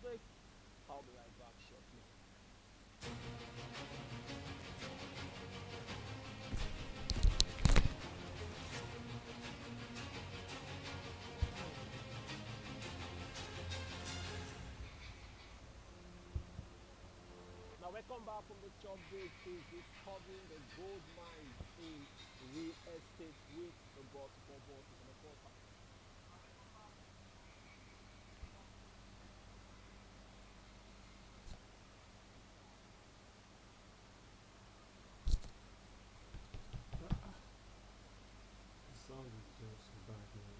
break. I'll be right back shortly. Now we come back from the short break is discovering the gold mines in real estate with the boss of all bosses and of course The sound is just bad, man.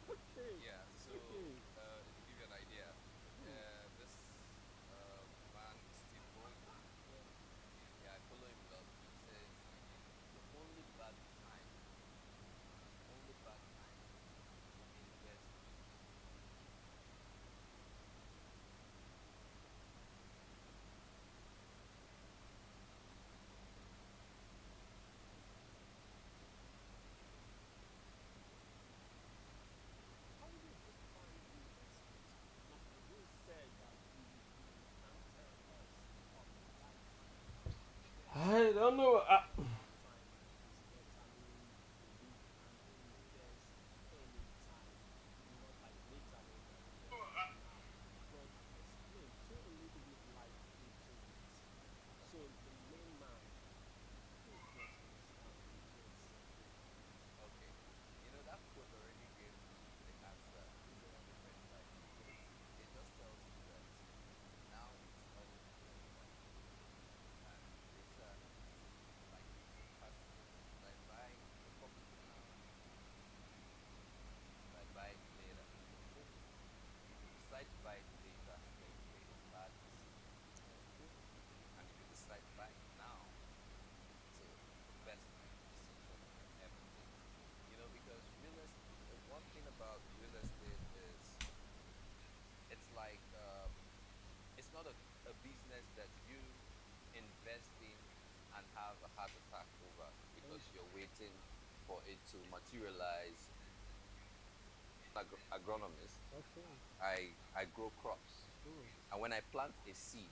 okay, Yeah, so okay. to give you an idea, Hmm. this man, Steve Ballmer, Yeah. yeah, I follow him a lot. He says the only bad time, the only bad time to invest How would you define real estate? Now you said that you can tell us the right time to I invest don't know. and bad time is better, meaning we can invest anytime, not like later, but we can invest now. But explain, throw a little bit light into it. So the layman who doesn't understand real estate. Okay, that quote already gave the answer to the Yeah. different sides because it just tells you that now it's always better, and later is like passive. By buying a property now, by buying it later. Okay. If you decide to buy it later, then you made a bad decision. Okay. And if you decide to buy it now, it's the best decision you can ever take. Because one thing about real estate is it's like it's not a business that you invest in and have a heart attack over because Okay. you're waiting for it to materialize. Agronomist, Okay. I grow crops, Mm. and when I plant a seed,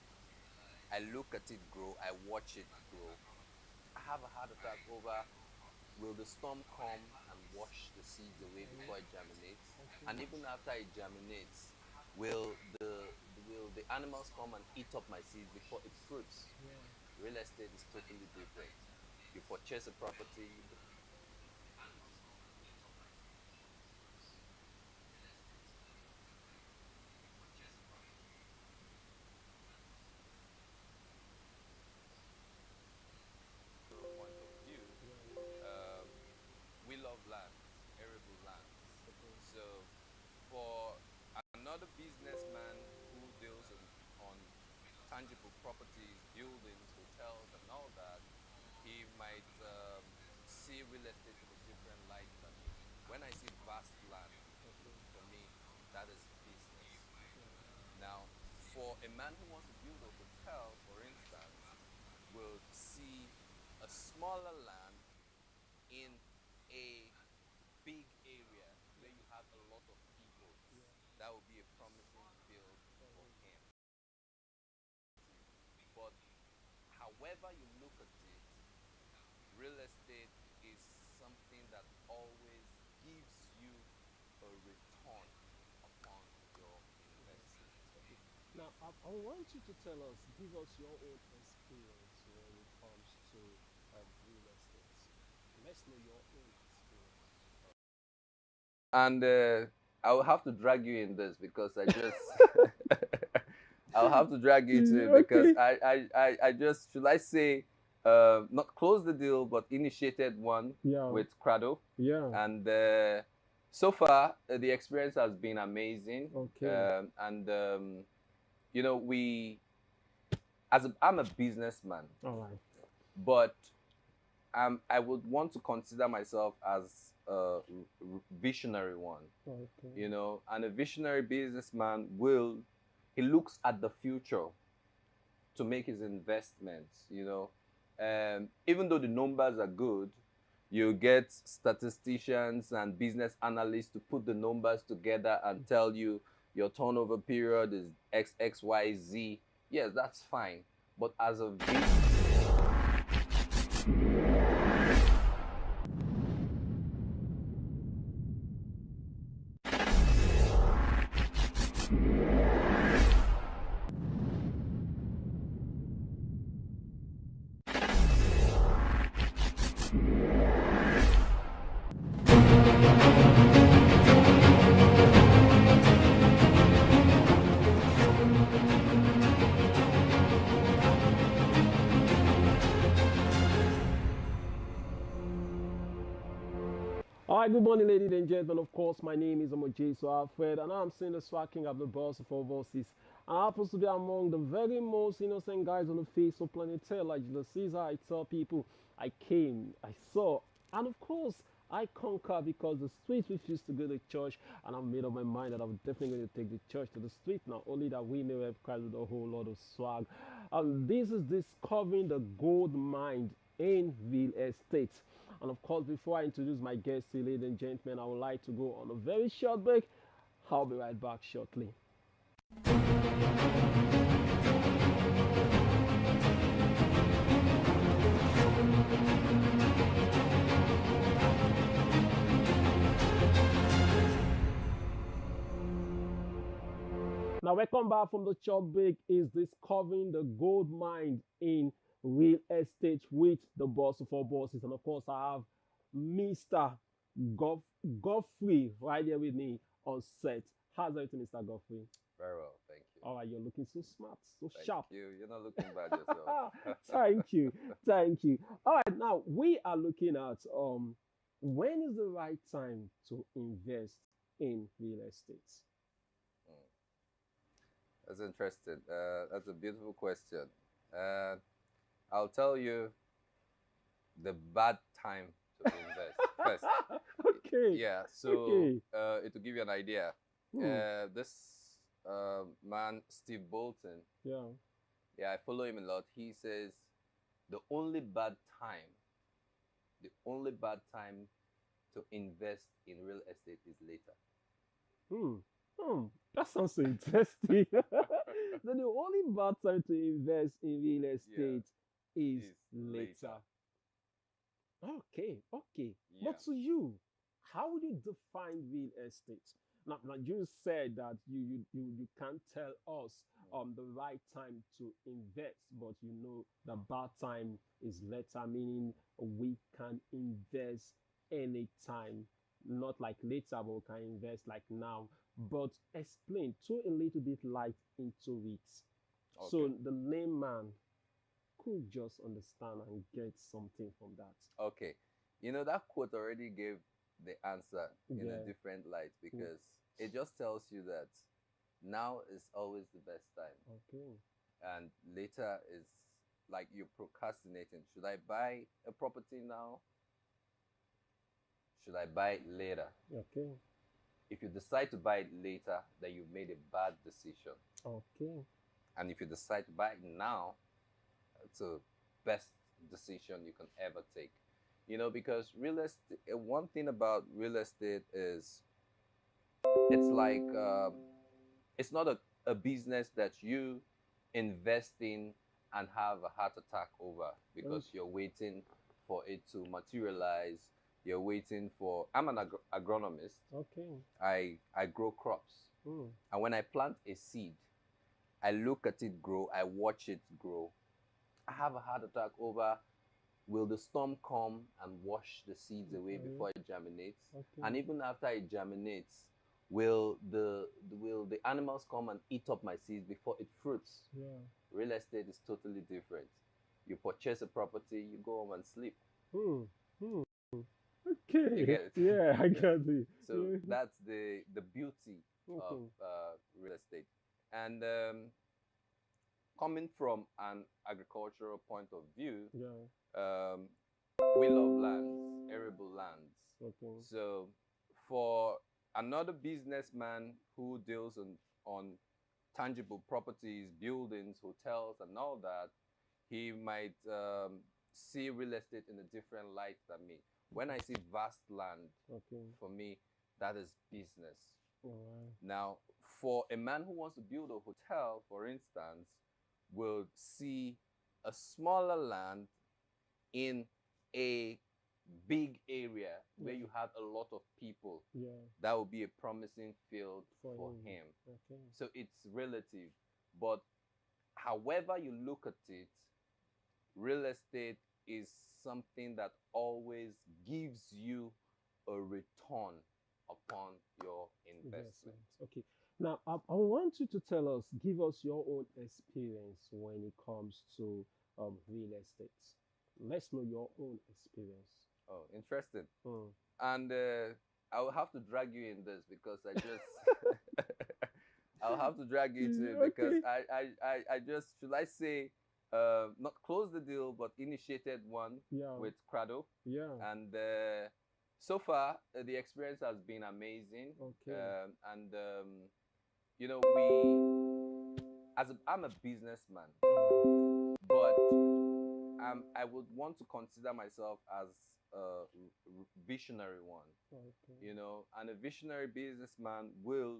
I look at it grow, I watch it grow. I have a heart attack over will the storm come and wash the seeds away before it germinates? Okay. And even after it germinates, will the animals come and eat up my seeds before it fruits? Yeah. Real estate is totally different. You purchase a property, point of view, Yeah. um, we love lands, arable lands. Okay. So for another businessman who deals on tangible properties, buildings, hotels, and all that, he might see real estate in a different light than me. When I see vast land, Okay. for me, that is business. Yeah. Now, for a man who wants to build a hotel, for instance, will see a smaller land in a big area where you Yeah. have a lot of people. Yeah. That would be a promising field For for him. him. But however you look at it, real estate is something that always gives you a return upon your investment. Investment. Okay. Now, I want you to tell us, give us your own experience when it comes to real estate. Let's know your own experience. And I will have to drag you in this because I just I'll have to drag you into it because Okay. I just should I say not close the deal but initiated one Yeah. with Crado, Yeah. and so far the experience has been amazing. Okay. And we I'm a businessman, All right. but I would want to consider myself as visionary one, Okay. you know, and a visionary businessman will, he looks at the future to make his investments, you know. Even though the numbers are good, you get statisticians and business analysts to put the numbers together and tell you your turnover period is XXYZ. Yes, that's fine. But as a All right, good morning, ladies and gentlemen. Of course, my name is Omojesu Alfred, and I'm seeing the swag king of the boss of all bosses. I happen to be among the very most innocent guys on the face of planet Earth, like Julius Caesar. I tell people I came, I saw, and of course, I conquer because the streets refuse to go to church, and I've made up my mind that I'm definitely going to take the church to the street now, only that we may have Christ with a whole lot of swag. This is discovering the gold mine in real estate. And of course, before I introduce my guest, ladies and gentlemen, I would like to go on a very short break. I'll be right back shortly. Now, welcome back from the short break. Is discovering the gold mine in real estate with the boss of all bosses, and of course, I have Mr. Goff Godfrey right here with me on set. How's everything, Mr. Godfrey? very well, thank you. All right, you're looking so smart, so Thank sharp. you. You're not looking bad yourself. Thank you, thank you. All right, now we are looking at when is the right time to invest in real estate? Mm, that's interesting. That's a beautiful question. Uh, I'll tell you the bad time to invest first. Okay, Yeah, so okay. it will give you an idea. Hmm. This man, Steve Bolton, Yeah. yeah, I follow him a lot. He says the only bad time, the only bad time to invest in real estate is later. Hmm. Hmm. That sounds so interesting. So the only bad time to invest in real Yeah, estate is is later. later. Okay, okay. Yeah. But to you, how would you define real estate? Now you said that you can't tell us the right time to invest, but you know the bad time is later, meaning we can invest anytime, not like later, but we can invest like now. But explain, throw a little bit light into it. Okay. So the layman could just understand and get something from that. Okay. You know, that quote already gave the answer in a Yeah. different light Mm. because it just tells you that now is always the best time. Okay. And later is like you're procrastinating. Should I buy a property now? Should I buy it later? Okay. If you decide to buy it later, then you've made a bad decision. Okay. And if you decide to buy it now, it's a best decision you can ever take. You know, because real estate, one thing about real estate is it's like it's not a business that you invest in and have a heart attack over Okay. because you're waiting for it to materialize. You're waiting for. I'm an agronomist. Okay. I grow crops, Mm. and when I plant a seed, I look at it grow. I watch it grow. I have a heart attack over will the storm come and wash the seeds away Okay. before it germinates? And Okay. even after it germinates, will the animals come and eat up my seeds before it fruits? Yeah. Real estate is totally different. You purchase a property, you go home and sleep. Mm. Mm. You Okay. get it? Yeah, I Yeah. got it. So Yeah. that's the beauty of Okay. real estate. And coming from an agricultural point of view, Yeah. um, we love lands, arable lands. Okay. So for another businessman who deals on tangible properties, buildings, hotels, and all that, he might see real estate in a different light than me. When I see vast land, Okay. for me, that is business. All right. Now, for a man who wants to build a hotel, for instance, will see a smaller land in a big area where Yeah. you have a lot of people. Yeah. That will be a promising field For for him. him. Okay. So it's relative. But however you look at it, real estate is something that always gives you a return upon your investment. Investment. Okay. Now, I want you to tell us, give us your own experience when it comes to real estate. Let's know your own experience. Oh, interesting. Mm. And I will have to drag you in this because I just I'll have to drag you into it because Okay. I just, should I say, not close the deal but initiated one Yeah. with Crado, Yeah. and so far the experience has been amazing. Okay. And you know, I'm a businessman, but I would want to consider myself as a visionary one. Okay. You know, and a visionary businessman will,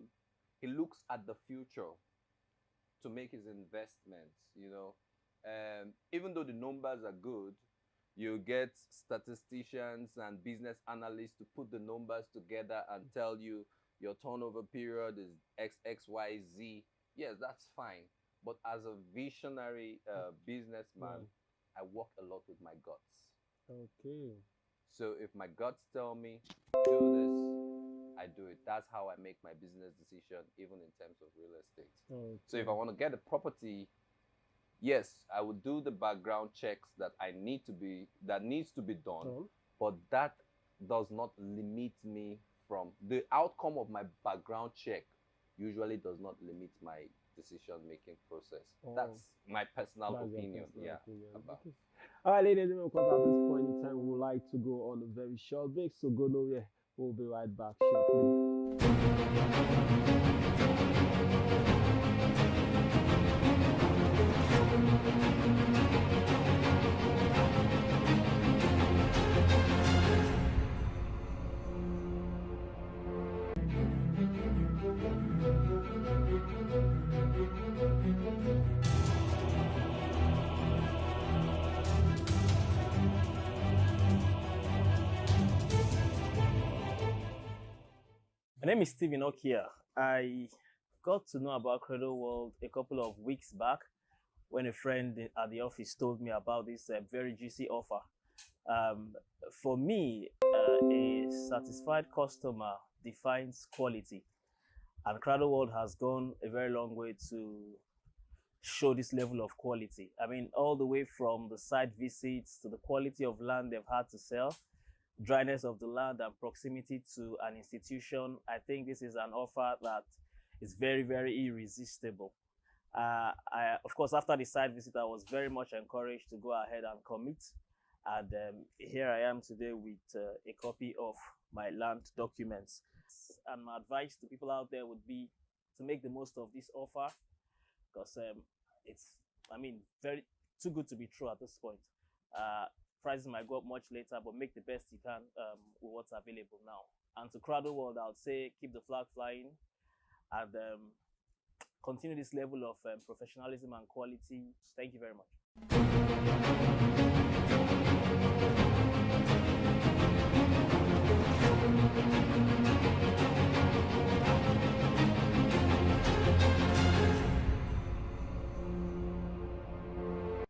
he looks at the future to make his investments. You know, even though the numbers are good, you get statisticians and business analysts to put the numbers together and tell you your turnover period is XXYZ. Yes, that's fine. But as a visionary businessman, Yeah. I work a lot with my guts. Okay. So if my guts tell me do this, I do it. That's how I make my business decision, even in terms of real estate. So if Okay. I want to get a property, yes, I would do the background checks that needs to be done, Um, but that does not limit me from the outcome of my background check. Usually does not limit my decision making process. oh, That's my personal that's your opinion. personal Yeah, opinion. about. Okay. All right, ladies and gentlemen, because at this point in time, we would like to go on a very short break. So go nowhere. We'll be right back shortly. My name is Steven Okia. I got to know about Cradle World a couple of weeks back when a friend at the office told me about this very juicy offer. Um, for me, a satisfied customer defines quality, and Cradle World has gone a very long way to show this level of quality. I mean, all the way from the site visits to the quality of land they've had to sell, dryness of the land, and proximity to an institution. I think this is an offer that is very, very irresistible. Of course, after the site visit, I was very much encouraged to go ahead and commit. And here I am today with a copy of my land documents. And my advice to people out there would be to make the most of this offer because it's, I mean, very too good to be true at this point. Uh, Prices might go up much later, but make the best you can with what's available now. And to Cradle World, I would say keep the flag flying and continue this level of professionalism and quality. Thank you very much.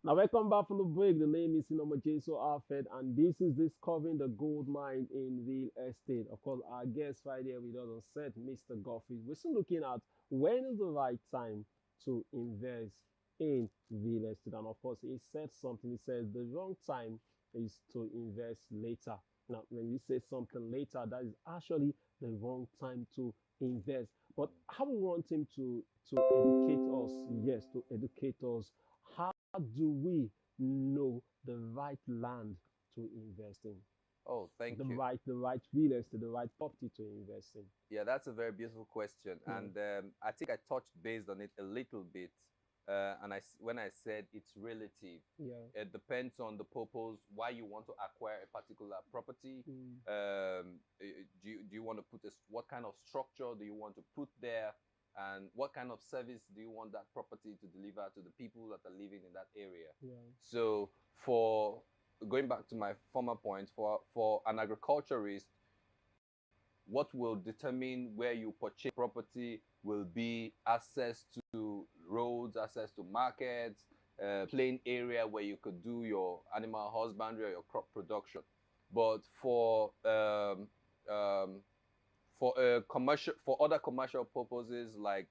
Now, welcome back from the break. The name is Sinoma Jaso Alfred, and this is Discovering the Gold Mine in Real Estate. Of course, our guest right here with us on set, Mr. Goffey. We're still looking at when is the right time to invest in real estate. And of course, he said something. He said the wrong time is to invest later. Now, when you say something later, that is actually the wrong time to invest. But I would want him to educate us. Yes, to educate us. How do we know the right land to invest in? Oh, thank you. The right real estate, the right property to invest in? Yeah, that's a very beautiful question, Yeah. and I think I touched based on it a little bit. And when I said it's relative, Yeah. it depends on the purpose why you want to acquire a particular property. Mm. Do you want to put what kind of structure do you want to put there, and what kind of service do you want that property to deliver to the people that are living in that area? Yeah. So, for going back to my former point, for an agriculturist, what will determine where you purchase property will be access to roads, access to markets, plain area where you could do your animal husbandry or your crop production. But for other commercial purposes like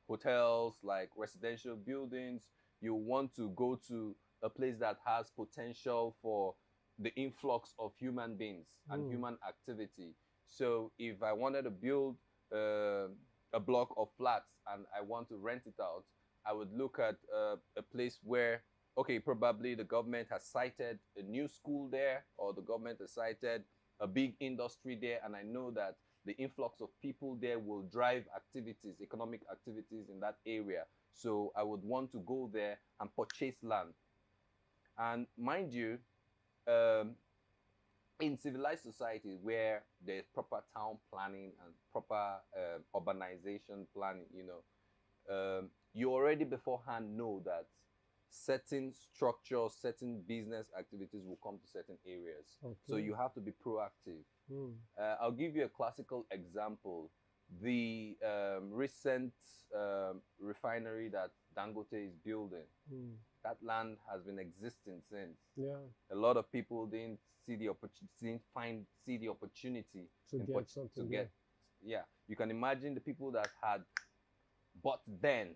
hotels, like residential buildings, you want to go to a place that has potential for the influx of human beings and Mm. human activity. So if I wanted to build a block of flats and I want to rent it out, I would look at a place where, okay, probably the government has cited a new school there, or the government has cited a big industry there, and I know that the influx of people there will drive activities, economic activities in that area. So I would want to go there and purchase land. And mind you, um, in civilized society where there's proper town planning and proper urbanization planning, you already beforehand know that certain structures, certain business activities will come to certain areas. So Okay. you have to be proactive. Mm. I'll give you a classical example. The recent refinery that Dangote is building, Mm. that land has been existing since. Yeah. A lot of people didn't see the see the opportunity To get to something there. get. Yeah, you can imagine the people that had bought then,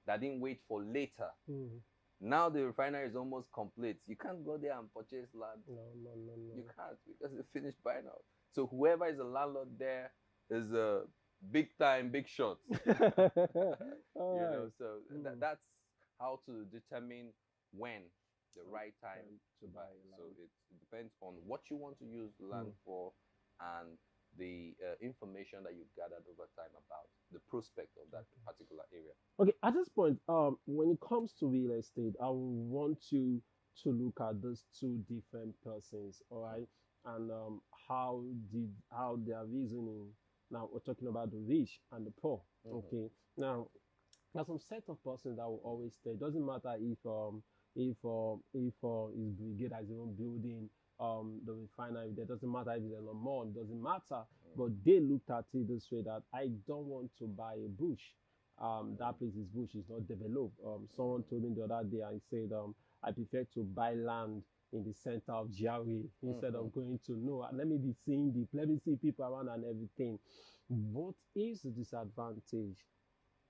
that didn't wait for later. Mm. Now the refinery is almost complete. You can't go there and purchase land. No, no, no, You no. can't, because it's finished by now. So whoever is a landlord there is a big time, big shot. All right. So Mm. that's how to determine when the right time Time to to buy. buy So land. it depends on what you want to use the land Mm. for, and the information that you've gathered over time about the prospect of that Okay. particular area. Okay, at this point, when it comes to real estate, I would want you to look at those two different persons, all right, and how their reasoning. Now we're talking about the rich and the poor. Mm-hmm. Okay, now there's some set of persons that will always stay. It doesn't matter if his brigade is even building the refinery. It doesn't matter if it's a Lamont. It doesn't matter. But they looked at it this way, that I don't want to buy a bush. That place is bush, is not developed. Someone told me the other day, I said, I prefer to buy land in the center of GRA instead Mm-hmm. of going to no. Let me be seeing let me see people around and everything. What is the disadvantage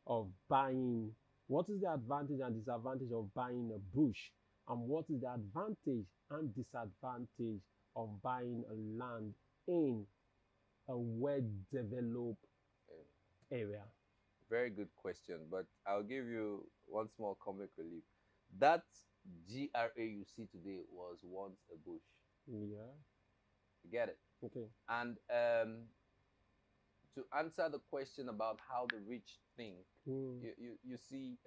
of buying? What is the advantage and disadvantage of buying a bush? And what is the advantage and disadvantage of buying a land in a well developed area? Very good question, but I'll give you one small comic relief. That GRA you see today was once a bush. Yeah. You get it? Okay. And to answer the question about how the rich think, Mm. you see,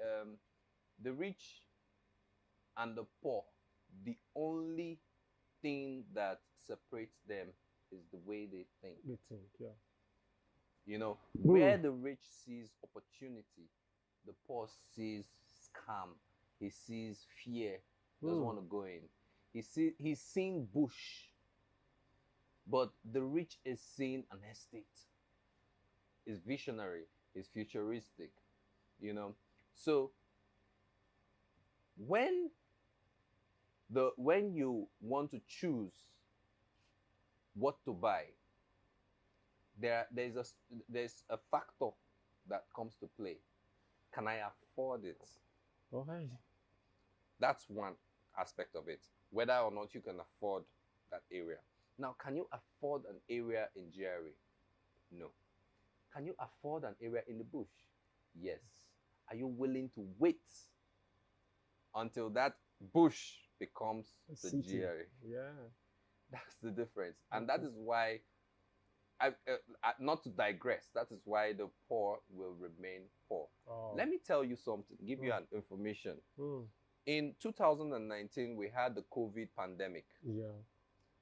the rich and the poor, the only thing that separates them is the way they think. They think, yeah. Where Mm. the rich sees opportunity, the poor sees scam. He sees fear. Doesn't Mm. want to go in. He's seeing bush, but the rich is seeing an estate. Is visionary. Is futuristic. You know. So when when you want to choose what to buy, there's a factor that comes to play. Can I afford it? All right. That's one aspect of it, whether or not you can afford that area. Now, can you afford an area in GRA? No. Can you afford an area in the bush? Yes. Are you willing to wait until that bush becomes A the city. GRA. Yeah. That's the difference. And that Okay. is why, not to digress, that is why the poor will remain poor. Oh. Let me tell you something, give you Mm. an information. Mm. In 2019, we had the COVID pandemic. Yeah.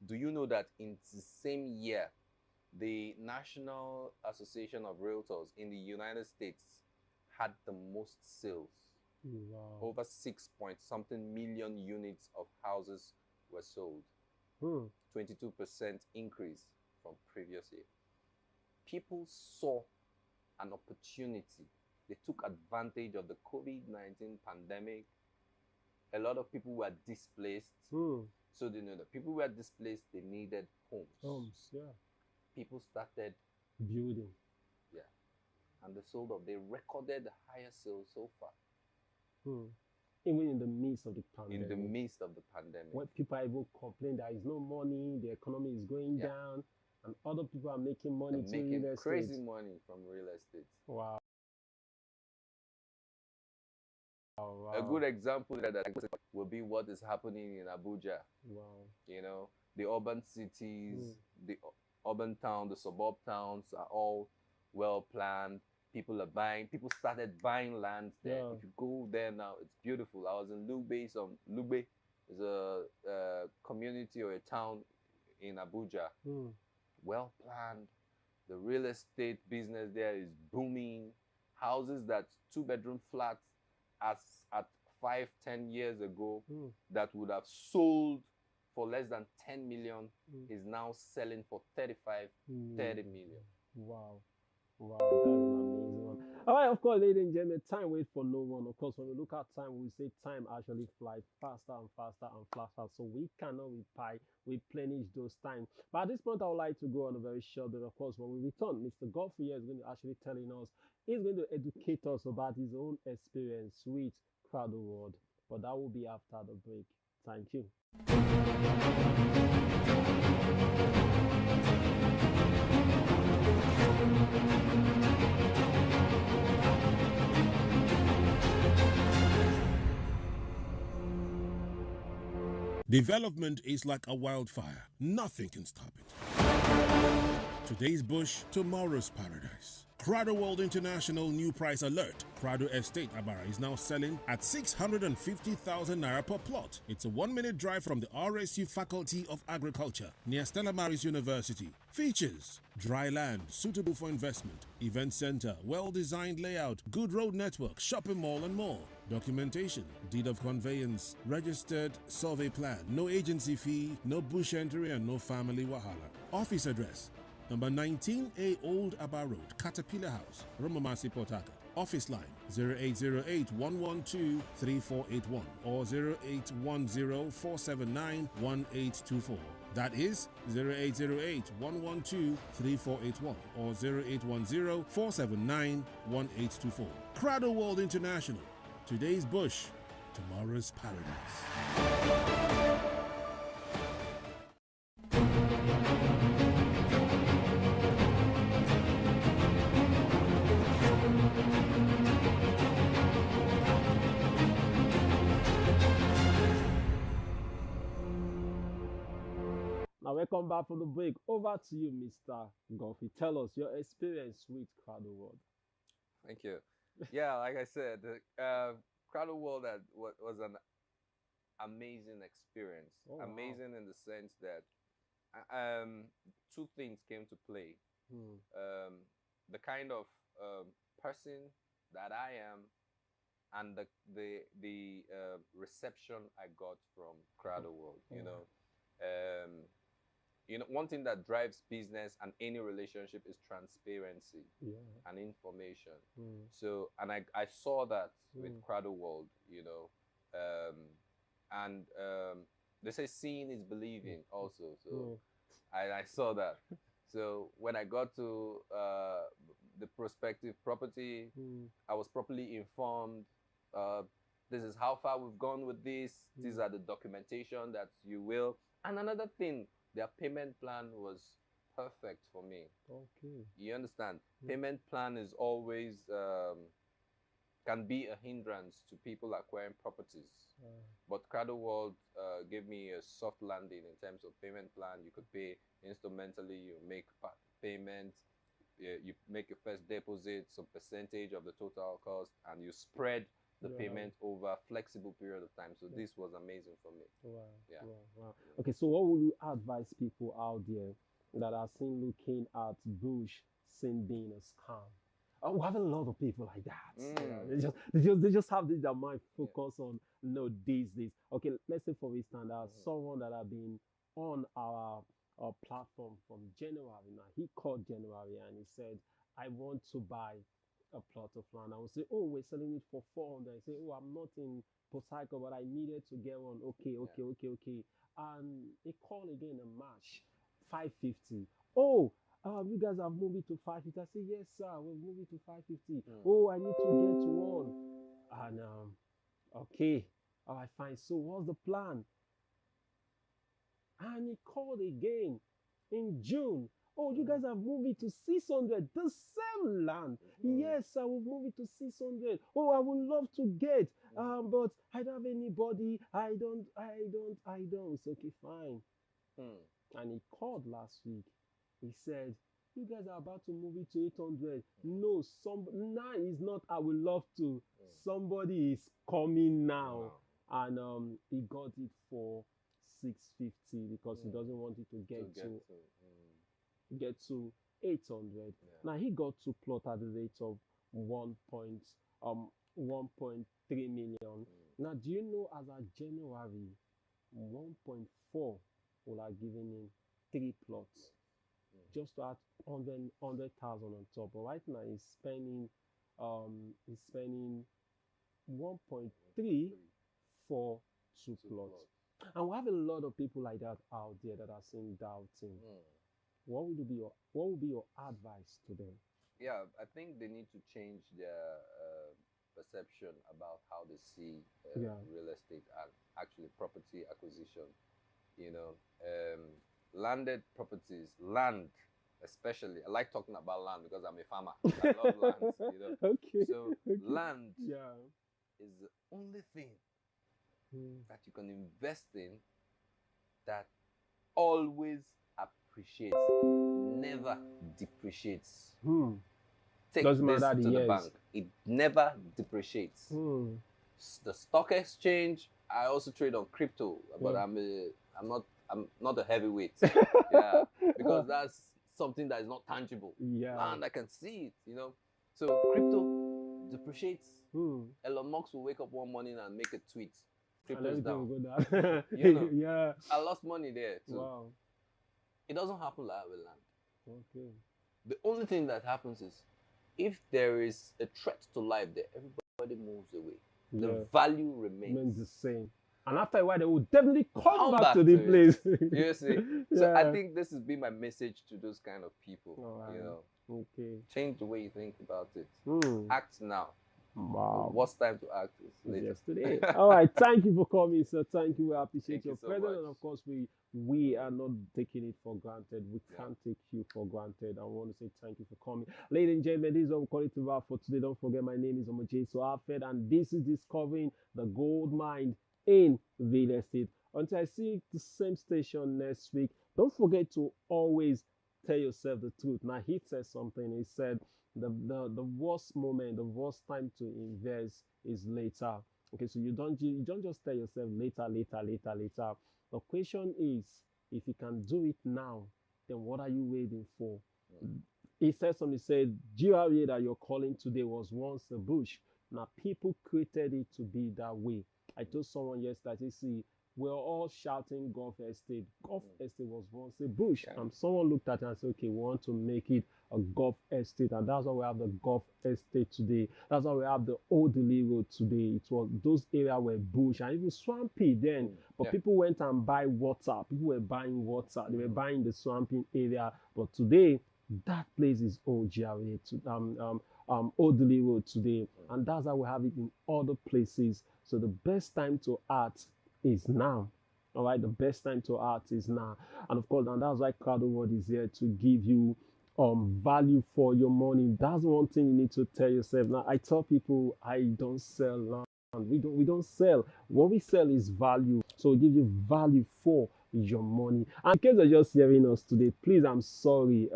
Do you know that in the same year, the National Association of Realtors in the United States had the most sales? Wow. Over 6 point something million units of houses were sold. 22% increase from previous year. People saw an opportunity. They took advantage of the COVID-19 pandemic. A lot of people were displaced. So they know that people were displaced, they needed homes. Homes, yeah. People started building. Yeah. And they sold off. They recorded the highest sales so far. Even in the midst of the pandemic. In the midst of the pandemic. When people even complain there is no money, the economy is going down, and other people are making money They're to real making estate. crazy money from real estate. Wow. A good example that will be what is happening in Abuja. Wow. You know, the urban cities, the urban town, the suburb towns are all well planned. People started buying land there. If you go there now, it's beautiful. I was in Lugbe. Lugbe is a community or a town in Abuja. Well planned. The real estate business there is booming. Houses that 2-bedroom flats as at 5-10 years ago that would have sold for less than 10 million is now selling for 35, 30 million. Wow. Wow, that's an amazing one. All right, of course, ladies and gentlemen, time waits for no one. Of course, when we look at time, we say time actually flies faster and faster and faster. So we cannot replenish those time. But at this point, I would like to go on a very short bit. Of course, when we return, Mr. Godfrey is going to actually telling us, he's going to educate us about his own experience with Crowd World. But that will be after the break. Thank you. Development is like a wildfire. Nothing can stop it. Today's bush, tomorrow's paradise. Crado World International new price alert. Crado Estate Abara is now selling at 650,000 naira per plot. It's a 1-minute drive from the RSU Faculty of Agriculture near Stella Maris University. Features: dry land suitable for investment, event center, well-designed layout, good road network, shopping mall and more. Documentation: deed of conveyance, registered survey plan, no agency fee, no bush entry and no family wahala. Office address: number 19A Old Aba Road, Caterpillar House, Romamasi, Port Harcourt. Office line 0808-112-3481 or 0810-479-1824. That is 0808-112-3481 or 0810-479-1824. Crado World International. Today's bush, tomorrow's paradise. Now, welcome back from the break. Over to you, Mr. Godfrey. Tell us your experience with Crowd World. Thank you. Yeah, like I said, the Crowd World was an amazing experience. Oh, wow. Amazing in the sense that two things came to play. The kind of person that I am and the reception I got from Crowd World. One thing that drives business and any relationship is transparency and information. So, and I saw that with Crowd World, and they say seeing is believing also. So I saw that. So when I got to the prospective property, I was properly informed. This is how far we've gone with this. These are the documentation that you will. And another thing, their payment plan was perfect for me. Okay. You understand? Payment plan is always can be a hindrance to people acquiring properties. But Cradle World gave me a soft landing in terms of payment plan. You could pay instrumentally, you make payment, you make your first deposit, some percentage of the total cost, and you spread the payment over a flexible period of time. So this was amazing for me. Wow. Yeah. Wow. Okay, so what would you advise people out there that are seen looking at Bush seen being a scam? We have a lot of people like that. They just have their mind focused on these days. Okay, let's say for instance, someone that have been on our platform from January now. He called January and he said, "I want to buy a plot of land." I will say, "Oh, we're selling it for 400." I say, "Oh, I'm not in Poseidon, but I needed to get one." Okay. And he called again in March, 550. "Oh, you guys have moved it to 550. I say, "Yes, sir, we've moved it to 550. Oh, I need to get one." And okay, all right, fine. So what's the plan? And he called again in June. "Oh, you guys have moved it to 600. The same land." "Yes, sir, we've moved it to 600. Oh, I would love to get, but I don't have anybody. I don't. It's okay, fine. And he called last week. He said, "You guys are about to move it to 800. No, now is not, I would love to. Somebody is coming now." And he got it for 650 because he doesn't want it to get to 800. Now he got to plot at the rate of 1.3 million. Now, do you know, as of January, 1.4 will have given him 3 plots just to add 100,000 on top. But right now he's spending 1.3 for 2 plots. And we have a lot of people like that out there that are seeing doubting. What would be your advice to them? Yeah, I think they need to change their perception about how they see real estate and actually property acquisition. Landed properties, land especially. I like talking about land because I'm a farmer. I love land. Okay. So land is the only thing that you can invest in that always appreciates, never depreciates. Take Doesn't this matter to the bank. It never depreciates. The stock exchange, I also trade on crypto, but I'm not a heavyweight. Because that's something that is not tangible. Land, I can see it, So crypto depreciates. Elon Musk will wake up one morning and make a tweet. Crypto's down. I lost money there too. Wow. It doesn't happen like that with land. Okay. The only thing that happens is if there is a threat to life there, everybody moves away. The value remains the same. And after a while, they will definitely come back to the place. You see? So I think this has been my message to those kind of people. Okay. Change the way you think about it. Act now. Wow. What's time to act is later. Yesterday. All right. Thank you for coming, sir. Thank you. We appreciate your so presence. much. And of course, we are not taking it for granted. We can't take you for granted. I want to say thank you for coming. Ladies and gentlemen, this is what we call it to wrap for today. Don't forget, my name is Omoje Soafed, and this is Discovering the Gold Mine in Real Estate. Until I see the same station next week, don't forget to always tell yourself the truth. Now, he said something. He said the worst moment, the worst time to invest is later. Okay, so you don't just tell yourself later. The question is, if you can do it now, then what are you waiting for? He said something. He said, GRA that you're calling today was once a bush. Now, people created it to be that way. I told someone yesterday, see, we're all shouting Gulf Estate. Gulf Estate was once a bush. And someone looked at it and said, okay, we want to make it a Gulf Estate. And that's why we have the Gulf Estate today. That's why we have the Old Delhi Road today. It was, those areas were bush and even swampy then. But people went and buy water. People were buying water. They were buying the swampy area. But today, that place is old GRA, Old Delhi Road today. And that's how we have it in other places. So the best time to act is now. All right, the best time to act is now. And of course, and that's why Cradle World is here to give you value for your money. That's one thing you need to tell yourself. Now I tell people I don't sell land. We don't sell. What we sell is value. So we give you value for your money. And in case you're just hearing us today, please, I'm sorry.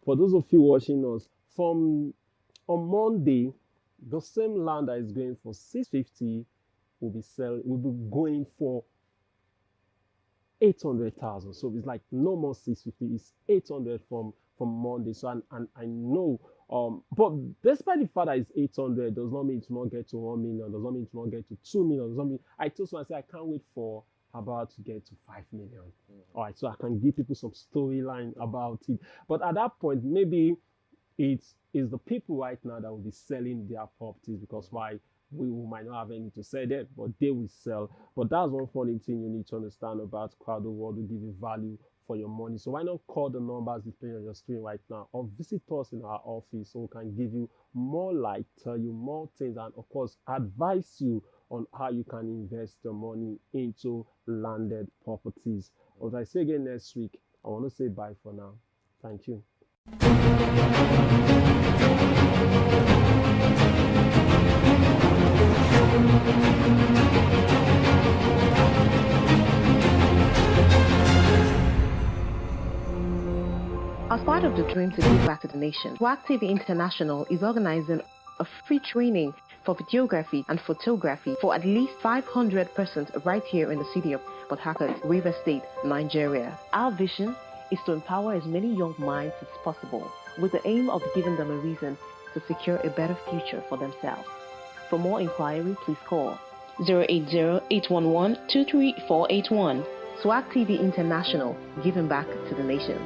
For those of you watching us from on Monday, the same land that is going for 650 will be going for 800,000. So it's like no more 650, it's 800 from Monday. So and I know, but despite the fact that it's 800, does not mean it will not get to 1 million, does not mean it will not get to 2 million, does not mean I told someone, I said I can't wait for about to get to 5 million. All right, so I can give people some storyline about it. But at that point, maybe it is the people right now that will be selling their properties, because why, we might not have any to sell them, but they will sell. But that's one funny thing you need to understand about Crowd World will give you value for your money. So why not call the numbers displayed on your screen right now, or visit us in our office so we can give you more light, tell you more things, and of course advise you on how you can invest your money into landed properties. As I say again next week, I want to say bye for now. Thank you. As part of the dream to give back to the nation, WAC TV International is organizing a free training for videography and photography for at least 500 persons right here in the city of Port Harcourt, Rivers State, Nigeria. Our vision is to empower as many young minds as possible with the aim of giving them a reason to secure a better future for themselves. For more inquiry, please call 080-811-23481. SWAG TV International, giving back to the nation.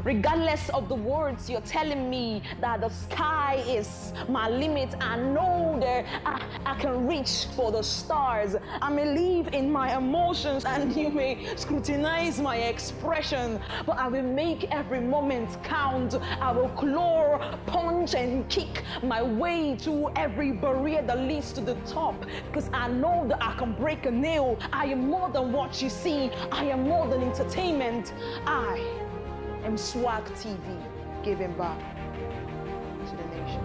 Regardless of the words you're telling me that the sky is my limit, I know that I can reach for the stars. I may live in my emotions and you may scrutinize my expression, but I will make every moment count. I will claw, punch and kick my way to every barrier that leads to the top, because I know that I can break a nail. I am more than what you see. I am more than entertainment. I am SWAG TV, giving back to the nation.